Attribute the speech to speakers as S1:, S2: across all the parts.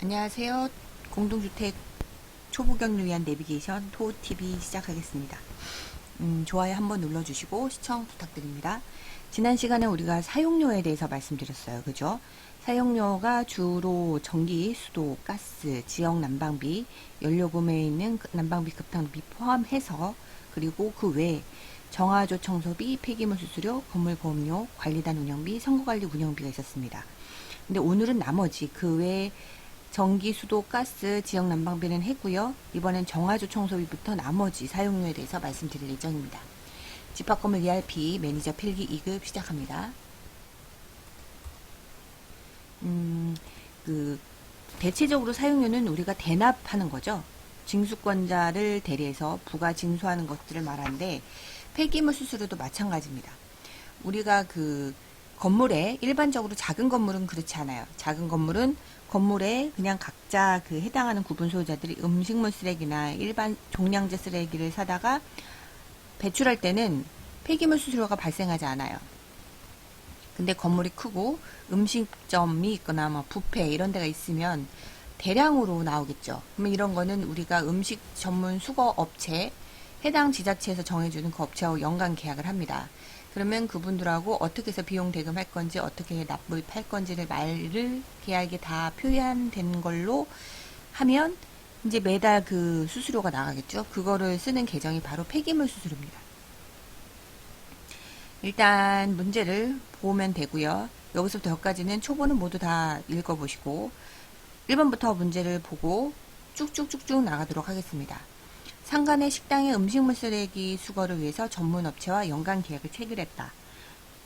S1: 안녕하세요. 공동주택 초보경을 위한 내비게이션 토우TV 시작하겠습니다. 좋아요 한번 눌러주시고 시청 부탁드립니다. 지난 시간에 우리가 사용료에 대해서 말씀드렸어요. 그죠? 사용료가 주로 전기, 수도, 가스, 지역 난방비, 연료구매에 있는 난방비, 급탕비 포함해서, 그리고 그 외에 정화조 청소비, 폐기물 수수료, 건물보험료, 관리단 운영비, 선거관리 운영비가 있었습니다. 근데 오늘은 나머지 그 외에 전기, 수도, 가스, 지역 난방비는 했고요. 이번엔 정화조 청소비부터 나머지 사용료에 대해서 말씀드릴 예정입니다. 집합건물 ERP 매니저 필기 2급 시작합니다. 대체적으로 사용료는 우리가 대납하는 거죠. 징수권자를 대리해서 부가 징수하는 것들을 말하는데, 폐기물 수수료도 마찬가지입니다. 우리가 건물에 일반적으로 작은 건물은 그렇지 않아요. 작은 건물은 건물에 그냥 각자 해당하는 구분 소유자들이 음식물 쓰레기나 일반 종량제 쓰레기를 사다가 배출할 때는 폐기물 수수료가 발생하지 않아요. 근데 건물이 크고 음식점이 있거나 뷔페 이런 데가 있으면 대량으로 나오겠죠. 그러면 이런 거는 우리가 음식 전문 수거 업체, 해당 지자체에서 정해주는 그 업체하고 연간 계약을 합니다. 그러면 그분들하고 어떻게 해서 비용 대금할 건지, 어떻게 납부할 건지를 말을 계약에 다 표현된 걸로 하면 이제 매달 그 수수료가 나가겠죠. 그거를 쓰는 계정이 바로 폐기물 수수료입니다. 일단 문제를 보면 되고요. 여기서부터 여기까지는 초보는 모두 다 읽어보시고 1번부터 문제를 보고 쭉쭉쭉쭉 나가도록 하겠습니다. 상간의 식당의 음식물 쓰레기 수거를 위해서 전문업체와 연간 계약을 체결했다.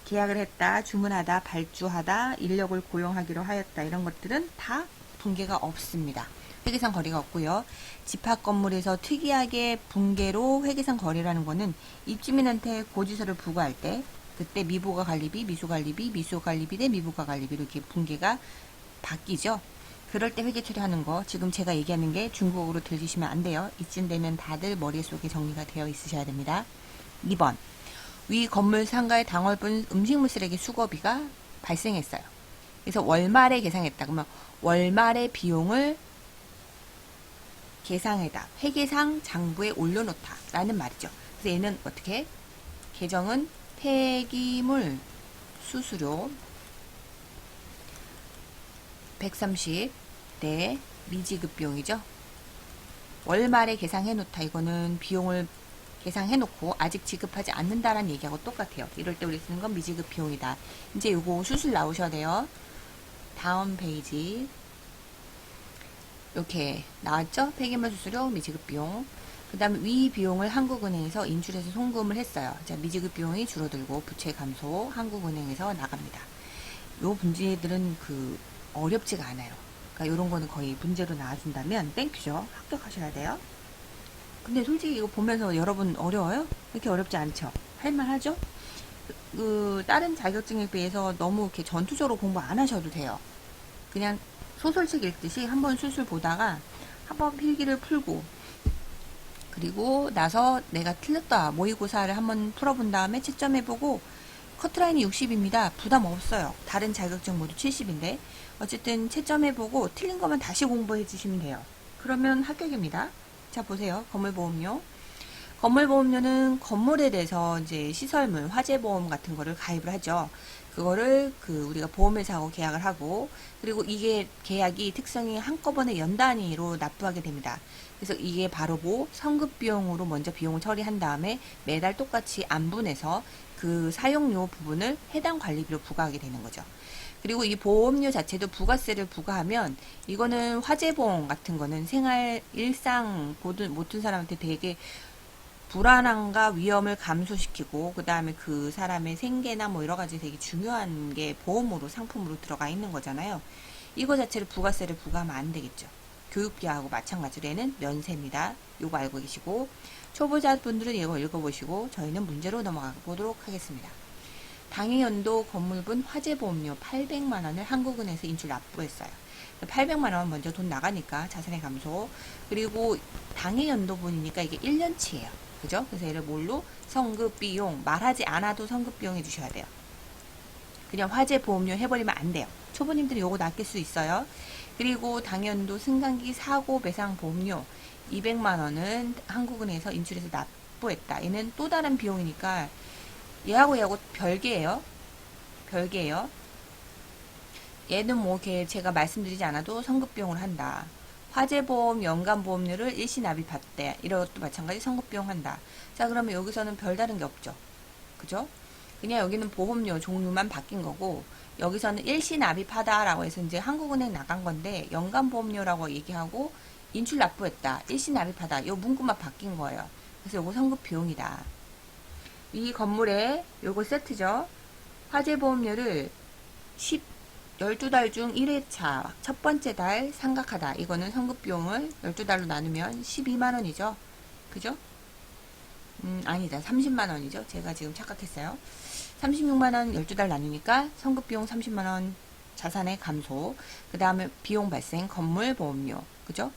S1: 계약을 했다, 주문하다, 발주하다, 인력을 고용하기로 하였다. 이런 것들은 다 붕괴가 없습니다. 회계상 거래가 없고요. 집합 건물에서 특이하게 붕괴로 회계상 거래라는 거는 입주민한테 고지서를 부과할 때 그때 미부가 관리비, 미수관리비, 미수관리비 대 미부가 관리비로 이렇게 붕괴가 바뀌죠. 그럴 때 회계 처리하는 거, 지금 제가 얘기하는 게 중국어로 들리시면 안 돼요. 이쯤 되면 다들 머릿속에 정리가 되어 있으셔야 됩니다. 2번, 위 건물 상가의 당월분 음식물 쓰레기 수거비가 발생했어요. 그래서 월말에 계상했다. 그러면 월말의 비용을 계상해다. 회계상 장부에 올려놓다. 라는 말이죠. 그래서 얘는 어떻게? 계정은 폐기물 수수료 130 대 미지급 비용이죠. 월말에 계상해놓다. 이거는 비용을 계상해놓고 아직 지급하지 않는다라는 얘기하고 똑같아요. 이럴 때 우리 쓰는 건 미지급 비용이다. 이제 요거 수술 나오셔야 돼요. 다음 페이지. 이렇게 나왔죠? 폐기물 수수료, 미지급 비용. 그 다음에 위 비용을 한국은행에서 인출해서 송금을 했어요. 자, 미지급 비용이 줄어들고 부채 감소, 한국은행에서 나갑니다. 요 문제들은 어렵지가 않아요. 그러니까 이런 거는 거의 문제로 나와준다면 땡큐죠. 합격하셔야 돼요. 근데 솔직히 이거 보면서 여러분 어려워요? 이렇게 어렵지 않죠? 할만하죠? 다른 자격증에 비해서 너무 이렇게 전투적으로 공부 안 하셔도 돼요. 그냥 소설책 읽듯이 한번 술술 보다가 한번 필기를 풀고, 그리고 나서 내가 틀렸다 모의고사를 한번 풀어본 다음에 채점해보고, 커트라인이 60입니다. 부담 없어요. 다른 자격증 모두 70인데 어쨌든 채점해보고 틀린 거만 다시 공부해 주시면 돼요. 그러면 합격입니다. 자, 보세요. 건물보험료. 건물보험료는 건물에 대해서 이제 시설물, 화재보험 같은 거를 가입을 하죠. 그거를 우리가 보험회사하고 계약을 하고, 그리고 이게 계약이 특성이 한꺼번에 연 단위로 납부하게 됩니다. 그래서 이게 바로 성급비용으로 먼저 비용을 처리한 다음에 매달 똑같이 안분해서 그 사용료 부분을 해당 관리비로 부과하게 되는 거죠. 그리고 이 보험료 자체도 부가세를 부과하면, 이거는 화재보험 같은 거는 생활 일상 모든 사람한테 되게 불안함과 위험을 감소시키고, 그 다음에 그 사람의 생계나 여러 가지 되게 중요한 게 보험으로, 상품으로 들어가 있는 거잖아요. 이거 자체를 부가세를 부과하면 안 되겠죠. 교육비하고 마찬가지로 얘는 면세입니다. 요거 알고 계시고, 초보자분들은 이거 읽어보시고 저희는 문제로 넘어가 보도록 하겠습니다. 당해연도 건물분 화재보험료 800만원을 한국은행에서 인출 납부했어요. 800만원 먼저 돈 나가니까 자산의 감소, 그리고 당해연도분이니까 이게 1년치예요. 그죠? 그래서 얘를 뭘로? 성급비용, 말하지 않아도 성급비용 해주셔야 돼요. 그냥 화재보험료 해버리면 안 돼요. 초보님들이 요거 낚일 수 있어요. 그리고 당연도 승강기 사고 배상 보험료 200만 원은 한국은행에서 인출해서 납부했다. 얘는 또 다른 비용이니까 얘하고 별개예요. 별개예요. 얘는 뭐 제가 말씀드리지 않아도 성급비용을 한다. 화재보험 연간보험료를 일시 납입했대. 이것도 마찬가지 성급비용 한다. 자, 그러면 여기서는 별다른 게 없죠. 그죠? 그냥 여기는 보험료 종류만 바뀐 거고, 여기서는 일시 납입하다라고 해서 이제 한국은행 나간 건데, 연간보험료라고 얘기하고, 인출 납부했다. 일시 납입하다. 요 문구만 바뀐 거예요. 그래서 요거 성급비용이다. 이 건물에 요거 세트죠. 화재보험료를 12달 중 1회차 첫 번째 달 상각하다. 이거는 성급비용을 12달로 나누면 12만원이죠. 그죠? 아니다. 30만원이죠. 제가 지금 착각했어요. 36만원 12달 나누니까 성급비용 30만원 자산의 감소. 그 다음에 비용 발생 건물보험료. 그죠?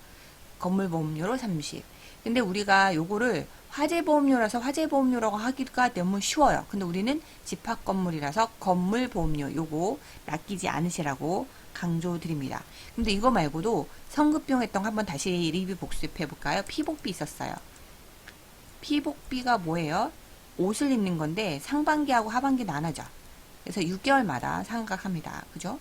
S1: 건물보험료로 30. 근데 우리가 요거를 화재보험료라서 화재보험료라고 하기가 너무 쉬워요. 근데 우리는 집합건물이라서 건물보험료 요거 낚이지 않으시라고 강조드립니다. 근데 이거 말고도 성급비용 했던 거 한번 다시 리뷰 복습해 볼까요? 피복비 있었어요. 피복비가 뭐예요? 옷을 입는 건데 상반기하고 하반기 나눠져. 그래서 6개월마다 상각합니다. 그죠?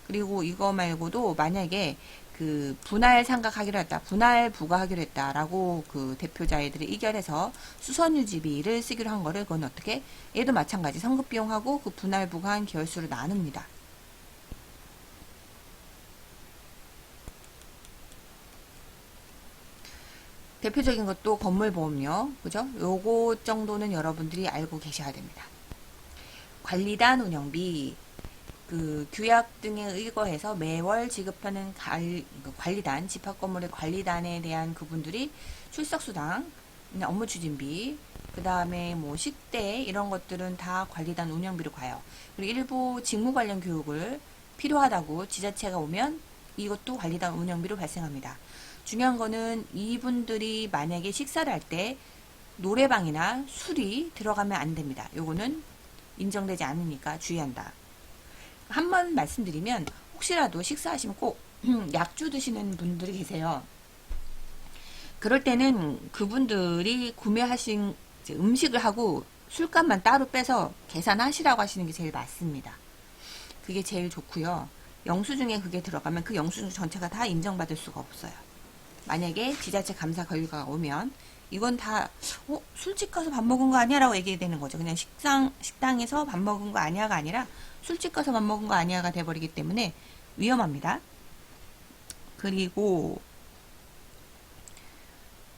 S1: 그리고 이거 말고도 만약에 그 분할 상각하기로 했다, 분할 부과하기로 했다라고 그 대표자애들이 의결해서 수선유지비를 쓰기로 한 거를 그건 어떻게? 얘도 마찬가지 성급비용하고 그 분할 부과한 계열수를 나눕니다. 대표적인 것도 건물보험료, 그죠? 요거 정도는 여러분들이 알고 계셔야 됩니다. 관리단 운영비, 그 규약 등에 의거해서 매월 지급하는 관리단, 집합건물의 관리단에 대한 그분들이 출석수당, 업무추진비, 그 다음에 뭐 식대 이런 것들은 다 관리단 운영비로 가요. 그리고 일부 직무 관련 교육을 필요하다고 지자체가 오면 이것도 관리단 운영비로 발생합니다. 중요한 거는 이분들이 만약에 식사를 할 때 노래방이나 술이 들어가면 안 됩니다. 요거는 인정되지 않으니까 주의한다. 한 번 말씀드리면 혹시라도 식사하시면 꼭 약주 드시는 분들이 계세요. 그럴 때는 그분들이 구매하신 음식을 하고 술값만 따로 빼서 계산하시라고 하시는 게 제일 맞습니다. 그게 제일 좋고요. 영수증에 그게 들어가면 그 영수증 전체가 다 인정받을 수가 없어요. 만약에 지자체 감사 결과가 오면 이건 다 술집 가서 밥 먹은 거 아니야? 라고 얘기해야 되는 거죠. 그냥 식당에서 밥 먹은 거 아니야가 아니라 술집 가서 밥 먹은 거 아니야가 돼버리기 때문에 위험합니다. 그리고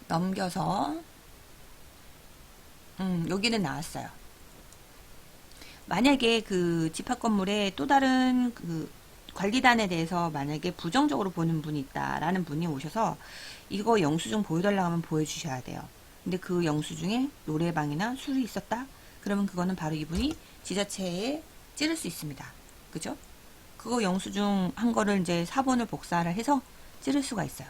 S1: 넘겨서 여기는 나왔어요. 만약에 그 집합건물에 또 다른 그 관리단에 대해서 만약에 부정적으로 보는 분이 있다라는 분이 오셔서 이거 영수증 보여달라고 하면 보여주셔야 돼요. 근데 그 영수증에 노래방이나 술이 있었다? 그러면 그거는 바로 이분이 지자체에 찌를 수 있습니다. 그죠? 그거 영수증 한 거를 이제 사본을 복사를 해서 찌를 수가 있어요.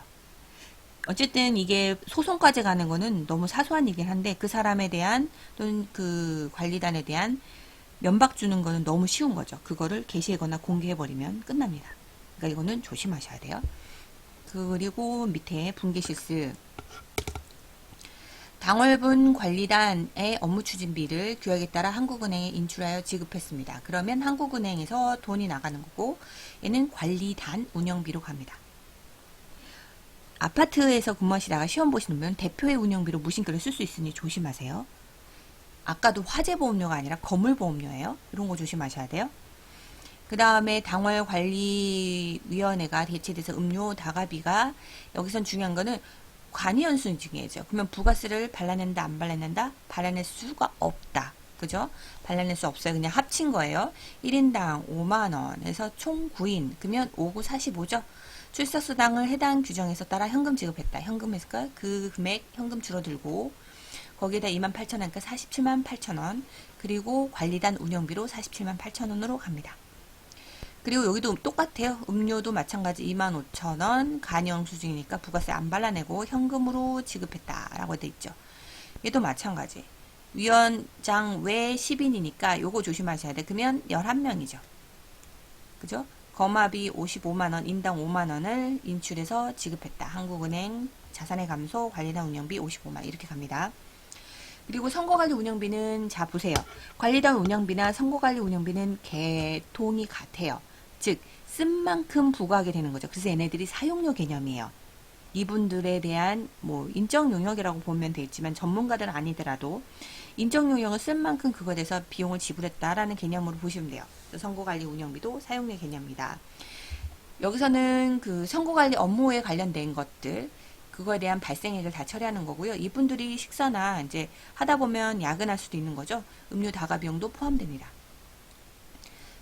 S1: 어쨌든 이게 소송까지 가는 거는 너무 사소한 일이긴 한데 그 사람에 대한 또는 그 관리단에 대한 면박 주는 거는 너무 쉬운 거죠. 그거를 게시하거나 공개해버리면 끝납니다. 그러니까 이거는 조심하셔야 돼요. 그리고 밑에 분계실수 당월분 관리단의 업무추진비를 규약에 따라 한국은행에 인출하여 지급했습니다. 그러면 한국은행에서 돈이 나가는 거고 얘는 관리단 운영비로 갑니다. 아파트에서 근무하시다가 시험 보시는 분 대표의 운영비로 무심결을 쓸 수 있으니 조심하세요. 아까도 화재보험료가 아니라 건물보험료예요. 이런 거 조심하셔야 돼요. 그 다음에 당월관리위원회가 대체돼서 음료 다가비가 여기선 중요한 거는 관이연수는 중요해져. 그러면 부가세를 발라낸다 안 발라낸다? 발라낼 수가 없다. 그죠? 발라낼 수 없어요. 그냥 합친 거예요. 1인당 5만원에서 총 9인 그러면 5, 9, 45죠. 출석수당을 해당 규정에서 따라 현금 지급했다. 현금에서 그 금액 현금 줄어들고 거기에다 28,000원 하니까 47만 8천원 그리고 관리단 운영비로 47만 8천원으로 갑니다. 그리고 여기도 똑같아요. 음료도 마찬가지 25,000원 간이영수증이니까 부가세 안 발라내고 현금으로 지급했다라고 돼 있죠. 얘도 마찬가지. 위원장 외 10인이니까 요거 조심하셔야 돼. 그러면 11명이죠. 그죠? 거마비 55만원, 인당 5만원을 인출해서 지급했다. 한국은행 자산의 감소, 관리단 운영비 55만원 이렇게 갑니다. 그리고 선거관리 운영비는 자 보세요. 관리단 운영비나 선거관리 운영비는 개통이 같아요. 즉 쓴 만큼 부과하게 되는 거죠. 그래서 얘네들이 사용료 개념이에요. 이분들에 대한 뭐 인적 용역이라고 보면 되겠지만 전문가들은 아니더라도 인적 용역을 쓴 만큼 그거에 대해서 비용을 지불했다라는 개념으로 보시면 돼요. 선거관리 운영비도 사용료 개념입니다. 여기서는 그 선거관리 업무에 관련된 것들 그거에 대한 발생액을 다 처리하는 거고요. 이분들이 식사나 이제 하다 보면 야근할 수도 있는 거죠. 음료 다가 비용도 포함됩니다.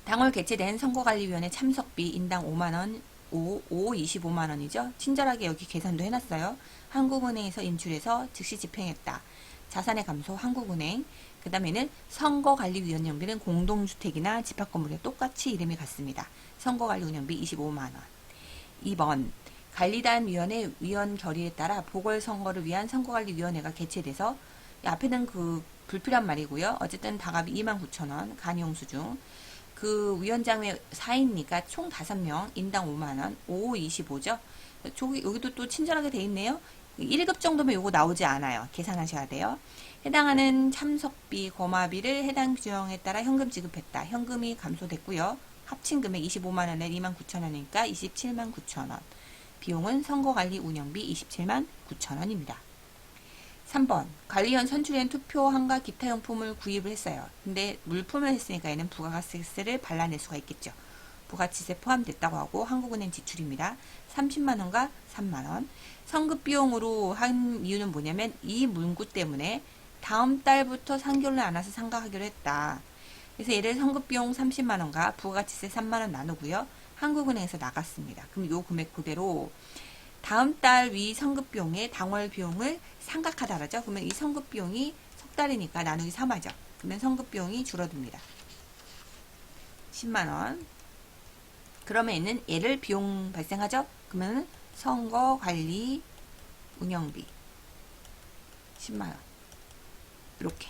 S1: 당월 개최된 선거관리위원회 참석비 인당 5만원, 25만원이죠. 친절하게 여기 계산도 해놨어요. 한국은행에서 인출해서 즉시 집행했다. 자산의 감소 한국은행. 그 다음에는 선거관리위원회비는 공동주택이나 집합건물에 똑같이 이름이 같습니다. 선거관리운영비 25만원. 2번 관리단위원회 위원 결의에 따라 보궐선거를 위한 선거관리위원회가 개최돼서 앞에는 그 불필요한 말이고요. 어쨌든 다갑이 29,000원 간이용수중 그 위원장의 4인이니까 총 5명 인당 5만원 55죠. 여기도 또 친절하게 돼 있네요. 1급 정도면 요거 나오지 않아요. 계산하셔야 돼요. 해당하는 참석비, 거마비를 해당 규정에 따라 현금 지급했다. 현금이 감소됐고요. 합친 금액 25만원에 29,000원이니까 27만 9천원. 비용은 선거관리 운영비 27만 9천원입니다. 3번 관리원 선출된 투표함과 기타 용품을 구입을 했어요. 근데 물품을 했으니까 얘는 부가가치세를 발라낼 수가 있겠죠. 부가치세 포함됐다고 하고 한국은행 지출입니다. 30만원과 3만원. 성급 비용으로 한 이유는 뭐냐면 이 문구 때문에 다음 달부터 상견례 안 와서 상각하기로 했다. 그래서 얘를 성급 비용 30만원과 부가가치세 3만원 나누고요. 한국은행에서 나갔습니다. 그럼 요 금액 그대로 다음 달 위 성급 비용의 당월 비용을 상각하다 그러죠. 그러면 이 성급 비용이 석 달이니까 나누기 3하죠. 그러면 성급 비용이 줄어듭니다. 10만원. 그러면 얘는 얘를 비용 발생하죠. 그러면 선거관리 운영비 10만원. 이렇게.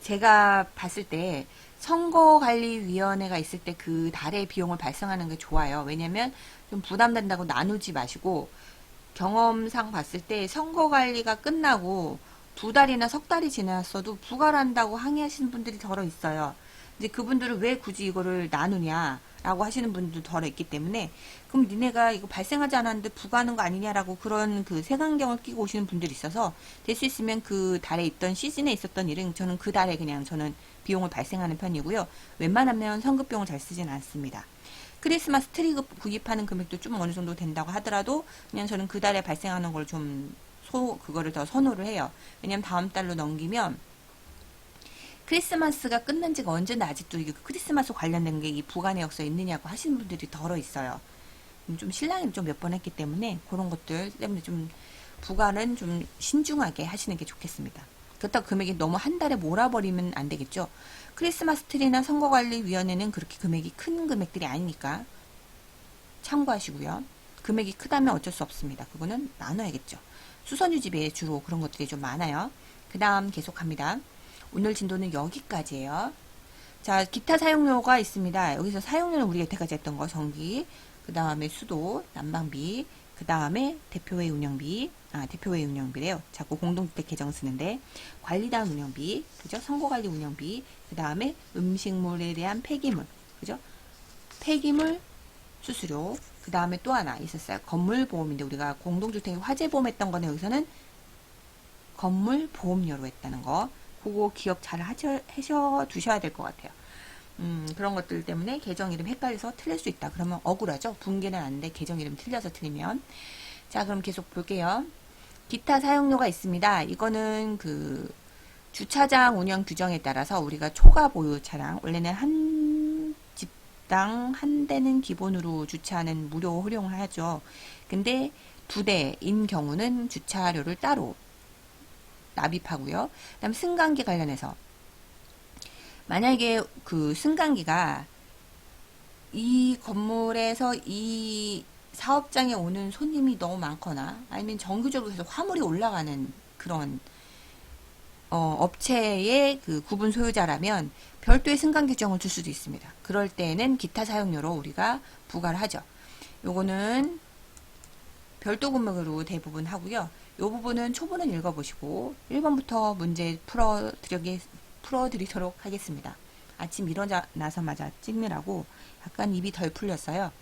S1: 제가 봤을 때 선거관리위원회가 있을 때 그 달의 비용을 발생하는 게 좋아요. 왜냐면 좀 부담된다고 나누지 마시고 경험상 봤을 때 선거관리가 끝나고 2달이나 석 달이 지났어도 부과를 한다고 항의하시는 분들이 덜어 있어요. 이제 그분들은 왜 굳이 이거를 나누냐라고 하시는 분들도 덜어 있기 때문에 그럼 니네가 이거 발생하지 않았는데 부과하는 거 아니냐라고 그런 그 색안경을 끼고 오시는 분들이 있어서 될 수 있으면 그 달에 있던 시즌에 있었던 일은 저는 그 달에 그냥 저는 비용을 발생하는 편이고요. 웬만하면 성급비용을 잘 쓰진 않습니다. 크리스마스 트리 구입하는 금액도 좀 어느 정도 된다고 하더라도 그냥 저는 그 달에 발생하는 걸 좀 그거를 더 선호를 해요. 왜냐면 다음 달로 넘기면 크리스마스가 끝난 지가 언제나 아직도 이게 크리스마스 관련된 게 이 부가내역서에 있느냐고 하시는 분들이 덜어 있어요. 좀 신랑이 좀 몇 번 했기 때문에 그런 것들 때문에 좀 부가는 좀 신중하게 하시는 게 좋겠습니다. 그렇다고 금액이 너무 한 달에 몰아버리면 안 되겠죠. 크리스마스 트리나 선거관리위원회는 그렇게 금액이 큰 금액들이 아니니까 참고하시고요. 금액이 크다면 어쩔 수 없습니다. 그거는 나눠야겠죠. 수선유지비에 주로 그런 것들이 좀 많아요. 그 다음 계속합니다. 오늘 진도는 여기까지예요. 자, 기타 사용료가 있습니다. 여기서 사용료는 우리가 여태까지 했던 거 전기, 그 다음에 수도, 난방비, 그 다음에 대표회의 운영비, 대표회의 운영비래요. 자꾸 공동주택 계정 쓰는데 관리단 운영비, 그죠? 선거관리 운영비, 그 다음에 음식물에 대한 폐기물, 그죠? 폐기물 수수료, 그 다음에 또 하나 있었어요. 건물보험인데 우리가 공동주택 화재보험 했던 거는 여기서는 건물보험료로 했다는 거. 그거 기억 잘 하셔 두셔야 될 것 같아요. 그런 것들 때문에 계정 이름 헷갈려서 틀릴 수 있다. 그러면 억울하죠. 붕괴는 안 돼. 계정 이름 틀려서 틀리면. 자, 그럼 계속 볼게요. 기타 사용료가 있습니다. 이거는 그 주차장 운영 규정에 따라서 우리가 초과 보유 차량, 원래는 한 집당 한 대는 기본으로 주차는 무료 활용을 하죠. 근데 2대인 경우는 주차료를 따로 납입하고요. 그 다음 승강기 관련해서 만약에 그 승강기가 이 건물에서 이 사업장에 오는 손님이 너무 많거나 아니면 정기적으로 계속 화물이 올라가는 그런 업체의 그 구분 소유자라면 별도의 승강 규정을 줄 수도 있습니다. 그럴 때에는 기타 사용료로 우리가 부과를 하죠. 요거는 별도 금액으로 대부분 하고요. 이 부분은 초보는 읽어보시고 1번부터 문제 풀어드리도록 하겠습니다. 아침 일어나서마자 찍느라고 약간 입이 덜 풀렸어요.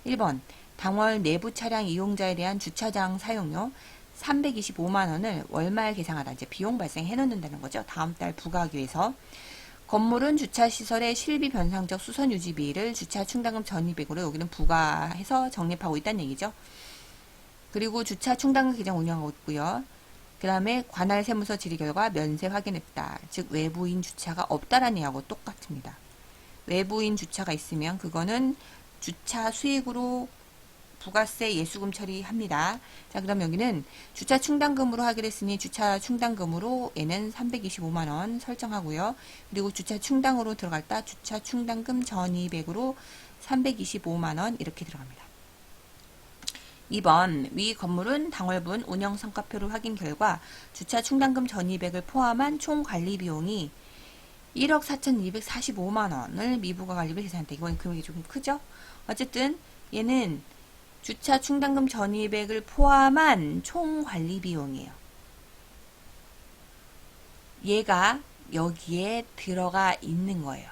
S1: 1번 당월 내부 차량 이용자에 대한 주차장 사용료 325만원을 월말 계상하다. 이제 비용 발생해 놓는다는 거죠. 다음 달 부과하기 위해서. 건물은 주차시설의 실비 변상적 수선 유지비를 주차 충당금 전입액으로 여기는 부과해서 적립하고 있다는 얘기죠. 그리고 주차 충당금 계정 운영하고 있고요. 그 다음에 관할 세무서 질의 결과 면세 확인했다. 즉 외부인 주차가 없다라는 얘기하고 똑같습니다. 외부인 주차가 있으면 그거는 주차 수익으로 부가세 예수금 처리합니다. 자, 그럼 여기는 주차 충당금으로 하기로 했으니 주차 충당금으로 얘는 325만원 설정하고요. 그리고 주차 충당으로 들어갈다 주차 충당금 전입액으로 325만원 이렇게 들어갑니다. 2번 위 건물은 당월분 운영성과표를 확인 결과 주차 충당금 전입액을 포함한 총 관리 비용이 1억 4,245만원을 미부가 관리비 계산한다. 이건 금액이 조금 크죠? 어쨌든 얘는 주차 충당금 전입액을 포함한 총 관리 비용이에요. 얘가 여기에 들어가 있는 거예요.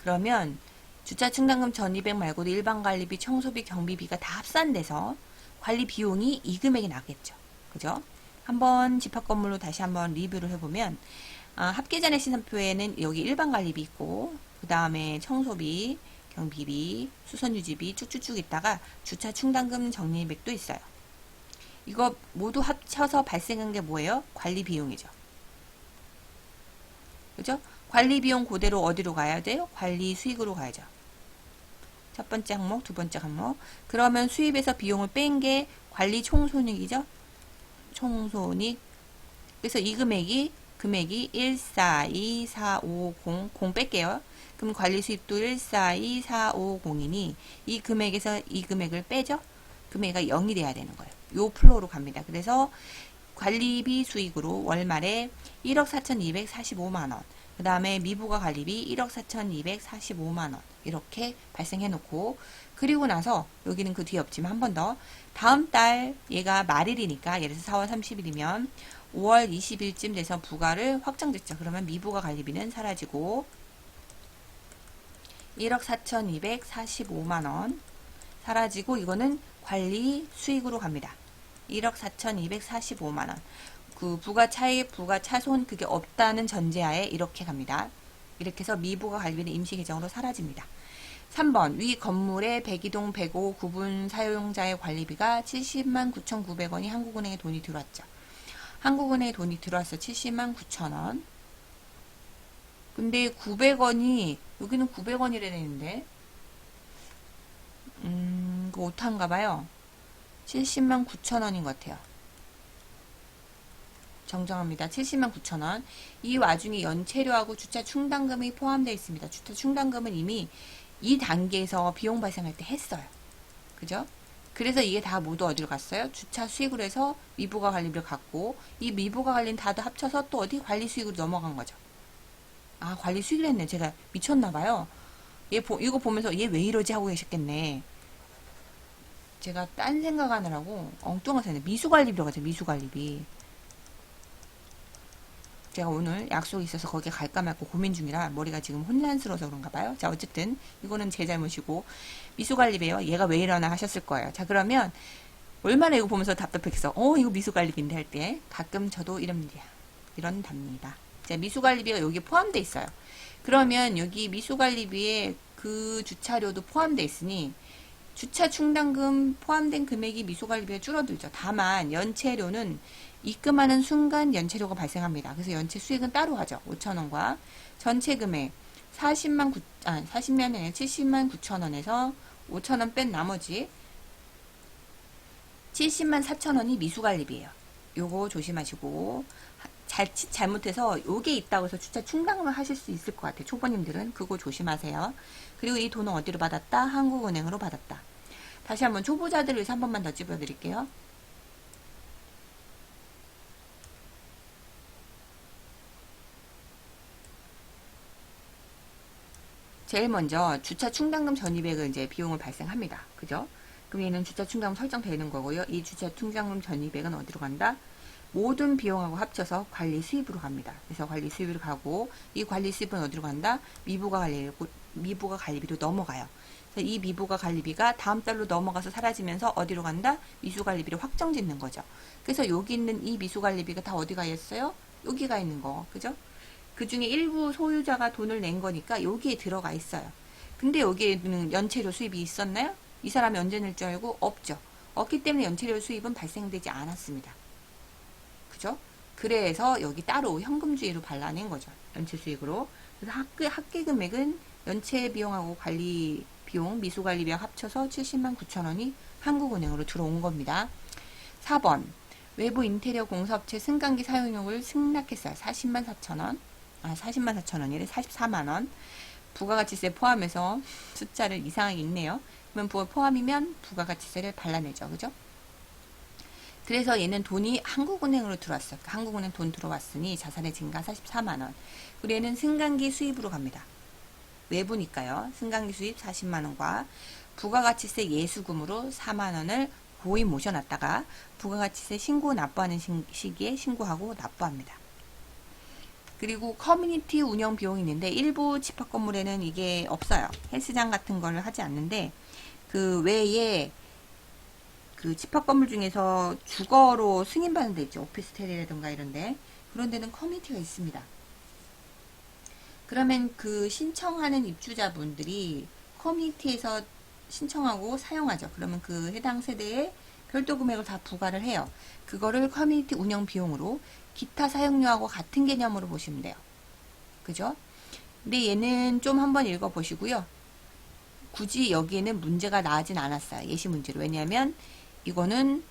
S1: 그러면 주차 충당금 전입액 말고도 일반 관리비, 청소비, 경비비가 다 합산돼서 관리 비용이 이 금액이 나겠죠. 그죠? 한번 집합 건물로 다시 한번 리뷰를 해보면 합계자 내신 산표에는 여기 일반 관리비 있고 그 다음에 청소비, 경비비, 수선유지비 쭉쭉쭉 있다가 주차 충당금 적립액도 있어요. 이거 모두 합쳐서 발생한 게 뭐예요? 관리 비용이죠. 그죠? 관리 비용 그대로 어디로 가야 돼요? 관리 수익으로 가야죠. 첫 번째 항목, 두 번째 항목. 그러면 수입에서 비용을 뺀 게 관리 총손익이죠? 총손익. 그래서 이 금액이 142450, 0 뺄게요. 그럼 관리 수입도 142450이니 이 금액에서 이 금액을 빼죠? 금액이 0이 돼야 되는 거예요. 요 플로우로 갑니다. 그래서 관리비 수익으로 월말에 1억 4,245만원. 그 다음에 미부가 관리비 1억 4,245만원. 이렇게 발생해 놓고, 그리고 나서, 여기는 그 뒤에 없지만 한 번 더, 다음 달, 얘가 말일이니까, 예를 들어서 4월 30일이면 5월 20일쯤 돼서 부가를 확정됐죠. 그러면 미부가 관리비는 사라지고, 1억 4,245만원 사라지고, 이거는 관리 수익으로 갑니다. 1억 4,245만원. 그 부가 차익, 부가 차손 그게 없다는 전제하에 이렇게 갑니다. 이렇게 해서 미부가 관리비는 임시 계정으로 사라집니다. 3번 위 건물의 102동 105 구분 사용자의 관리비가 70만 9,900원이 한국은행에 돈이 들어왔죠. 한국은행에 돈이 들어왔어. 70만 9천원. 근데 900원이 여기는 900원이래 되는데 그 오타인가 봐요. 70만 9천원인 것 같아요. 정정합니다. 70만 9천원. 이 와중에 연체료하고 주차 충당금이 포함되어 있습니다. 주차 충당금은 이미 이 단계에서 비용 발생할 때 했어요. 그죠? 그래서 이게 다 모두 어디로 갔어요? 주차 수익으로 해서 미부가 관리비를 갖고 이 미부가 관리는 다들 합쳐서 또 어디 관리 수익으로 넘어간 거죠. 아, 관리 수익을 했네. 제가 미쳤나봐요. 이거 보면서 얘 왜 이러지 하고 계셨겠네. 제가 딴 생각하느라고 엉뚱한 생각. 미수관리비라고 하죠. 미수관리비. 제가 오늘 약속이 있어서 거기에 갈까 말까 고민 중이라 머리가 지금 혼란스러워서 그런가 봐요. 자, 어쨌든 이거는 제 잘못이고 미수관리비예요. 얘가 왜 이러나 하셨을 거예요. 자, 그러면 얼마나 이거 보면서 답답했어. 이거 미수관리비인데 할 때 가끔 저도 이런답니다. 자, 미수관리비가 여기 포함되어 있어요. 그러면 여기 미수관리비에 그 주차료도 포함되어 있으니 주차 충당금 포함된 금액이 미수관리비가 줄어들죠. 다만 연체료는 입금하는 순간 연체료가 발생합니다. 그래서 연체 수익은 따로 하죠. 5,000원과 전체 금액 40만 70만 9천원에서 5,000원 뺀 나머지 70만 4천원이 미수관리비예요. 요거 조심하시고 자칫 잘못해서 요게 있다고 해서 주차 충당금을 하실 수 있을 것 같아요. 초보님들은 그거 조심하세요. 그리고 이 돈은 어디로 받았다? 한국은행으로 받았다. 다시 한번 초보자들을 위해서 한 번만 더 찝어드릴게요. 제일 먼저 주차 충당금 전입액은 이제 비용을 발생합니다. 그죠? 그럼 얘는 주차 충당금 설정되는 거고요. 이 주차 충당금 전입액은 어디로 간다? 모든 비용하고 합쳐서 관리 수입으로 갑니다. 그래서 관리 수입으로 가고 이 관리 수입은 어디로 간다? 미부가 관리비로 넘어가요. 그래서 이 미부가 관리비가 다음 달로 넘어가서 사라지면서 어디로 간다? 미수 관리비로 확정 짓는 거죠. 그래서 여기 있는 이 미수 관리비가 다 어디가 있어요? 여기가 있는 거. 그죠? 그 중에 일부 소유자가 돈을 낸 거니까 여기에 들어가 있어요. 근데 여기에는 연체료 수입이 있었나요? 이 사람이 언제 낼 줄 알고? 없죠. 없기 때문에 연체료 수입은 발생되지 않았습니다. 그죠? 그래서 여기 따로 현금주의로 발라낸 거죠. 연체 수익으로. 그래서 합계 금액은 연체 비용하고 관리 비용, 미수 관리비와 합쳐서 70만 9천 원이 한국은행으로 들어온 겁니다. 4번. 외부 인테리어 공사업체 승강기 사용료를 승낙했어요. 40만 4천 원. 40만 4천 원이래. 44만 원. 부가가치세 포함해서 숫자를 이상하게 읽네요. 그러면 포함이면 부가가치세를 발라내죠. 그죠? 그래서 얘는 돈이 한국은행으로 들어왔어요. 한국은행 돈 들어왔으니 자산의 증가 44만 원. 그리고 얘는 승강기 수입으로 갑니다. 외부니까요. 승강기 수입 40만 원과 부가가치세 예수금으로 4만 원을 고이 모셔놨다가 부가가치세 신고 납부하는 시기에 신고하고 납부합니다. 그리고 커뮤니티 운영 비용이 있는데 일부 집합 건물에는 이게 없어요. 헬스장 같은 걸 하지 않는데 그 외에 그 집합 건물 중에서 주거로 승인받는 데 있죠. 오피스텔이라든가 이런데 그런 데는 커뮤니티가 있습니다. 그러면 그 신청하는 입주자분들이 커뮤니티에서 신청하고 사용하죠. 그러면 그 해당 세대에 별도 금액을 다 부과를 해요. 그거를 커뮤니티 운영 비용으로 기타 사용료하고 같은 개념으로 보시면 돼요. 그죠? 근데 얘는 좀 한번 읽어보시고요. 굳이 여기에는 문제가 나오진 않았어요. 예시 문제로. 왜냐하면 이거는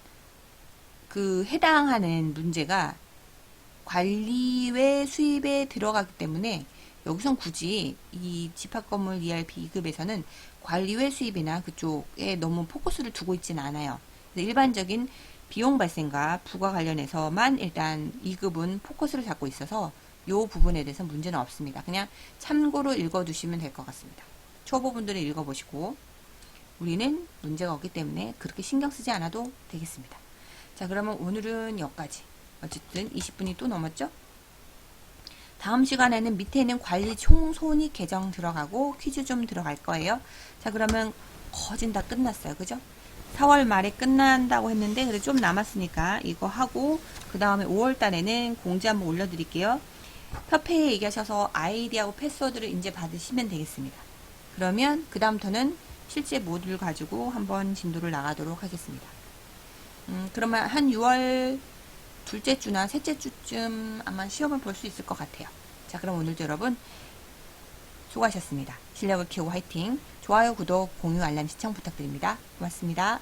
S1: 그 해당하는 문제가 관리외 수입에 들어가기 때문에 여기선 굳이 이 집합건물 ERP 2급에서는 관리외 수입이나 그쪽에 너무 포커스를 두고 있진 않아요. 일반적인 비용 발생과 부가 관련해서만 일단 2급은 포커스를 잡고 있어서 이 부분에 대해서 문제는 없습니다. 그냥 참고로 읽어두시면 될 것 같습니다. 초보분들은 읽어보시고 우리는 문제가 없기 때문에 그렇게 신경 쓰지 않아도 되겠습니다. 자, 그러면 오늘은 여기까지. 어쨌든 20분이 또 넘었죠? 다음 시간에는 밑에 있는 관리 총손익 계정 들어가고 퀴즈 좀 들어갈 거예요. 자, 그러면 거진 다 끝났어요. 그죠? 4월 말에 끝난다고 했는데 그래도 좀 남았으니까 이거 하고 그 다음에 5월 달에는 공지 한번 올려드릴게요. 협회에 얘기하셔서 아이디하고 패스워드를 이제 받으시면 되겠습니다. 그러면 그 다음부터는 실제 모듈 가지고 한번 진도를 나가도록 하겠습니다. 그러면 한 6월 둘째 주나 셋째 주쯤 아마 시험을 볼 수 있을 것 같아요. 자, 그럼 오늘도 여러분 수고하셨습니다. 실력을 키우고 화이팅! 좋아요, 구독, 공유, 알람 시청 부탁드립니다. 고맙습니다.